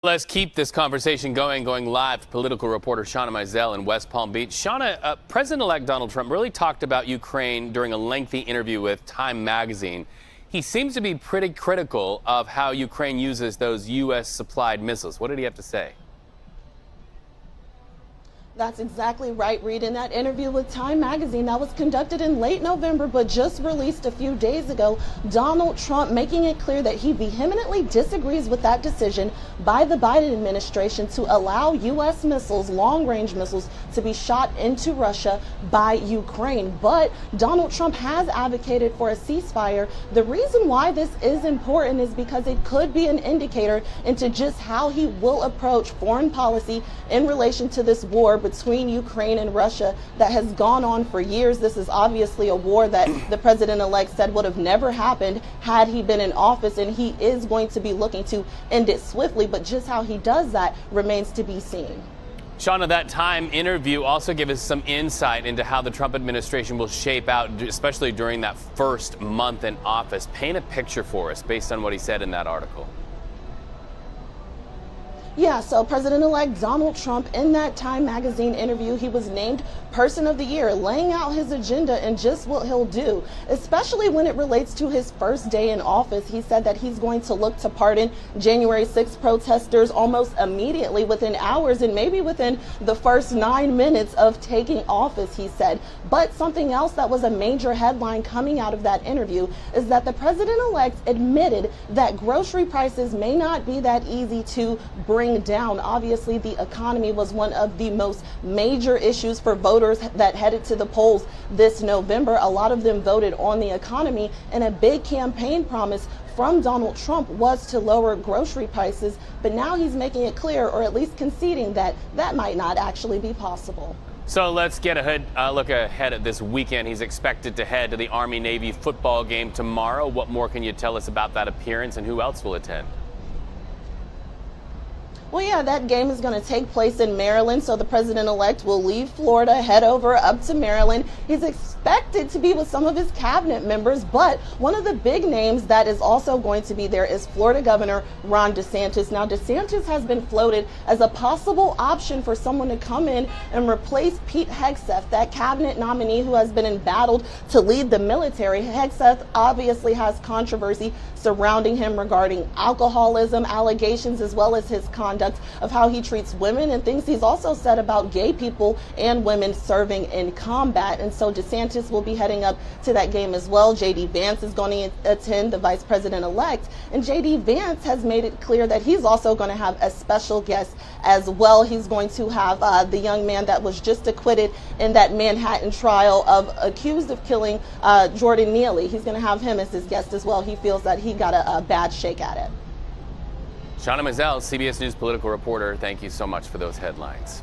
Let's keep this conversation going live to political reporter Shawna Mizelle in West Palm Beach. Shawna, President-elect Donald Trump really talked about Ukraine during a lengthy interview with Time magazine. He seems to be pretty critical of how Ukraine uses those U.S.-supplied missiles. What did he have to say? That's exactly right, Reed. In that interview with Time magazine that was conducted in late November but just released a few days ago, Donald Trump making it clear that he vehemently disagrees with that decision by the Biden administration to allow U.S. missiles, long-range missiles, to be shot into Russia by Ukraine. But Donald Trump has advocated for a ceasefire. The reason why this is important is because it could be an indicator into just how he will approach foreign policy in relation to this war between Ukraine and Russia that has gone on for years. This is obviously a war that the president-elect said would have never happened had he been in office, and he is going to be looking to end it swiftly, but just how he does that remains to be seen. Shawna, that Time interview also gave us some insight into how the Trump administration will shape out, especially during that first month in office. Paint a picture for us based on what he said in that article. Yeah, so President-elect Donald Trump, in that Time magazine interview, he was named Person of the Year, laying out his agenda and just what he'll do, especially when it relates to his first day in office. He said that he's going to look to pardon January 6th protesters almost immediately, within hours, and maybe within the first 9 minutes of taking office, he said. But something else that was a major headline coming out of that interview is that the president-elect admitted that grocery prices may not be that easy to bring down. Obviously, the economy was one of the most major issues for voters that headed to the polls this November. A lot of them voted on the economy, and a big campaign promise from Donald Trump was to lower grocery prices, but now he's making it clear, or at least conceding, that that might not actually be possible. So let's get a look ahead at this weekend. He's expected to head to the Army-Navy football game tomorrow. What more can you tell us about that appearance, and who else will attend? Well, yeah, that game is going to take place in Maryland, so the president-elect will leave Florida, head over up to Maryland. He's expected to be with some of his cabinet members, but one of the big names that is also going to be there is Florida Governor Ron DeSantis. Now, DeSantis has been floated as a possible option for someone to come in and replace Pete Hegseth, that cabinet nominee who has been embattled to lead the military. Hegseth obviously has controversy surrounding him regarding alcoholism allegations, as well as his conduct of how he treats women and things he's also said about gay people and women serving in combat. And so DeSantis will be heading up to that game as well. J.D. Vance is going to attend, the vice president-elect, and J.D. Vance has made it clear that he's also going to have a special guest as well. He's going to have the young man that was just acquitted in that Manhattan trial of accused of killing Jordan Neely. He's going to have him as his guest as well. He feels that he got a bad shake at it. Shawna Mizelle, CBS News political reporter, thank you so much for those headlines.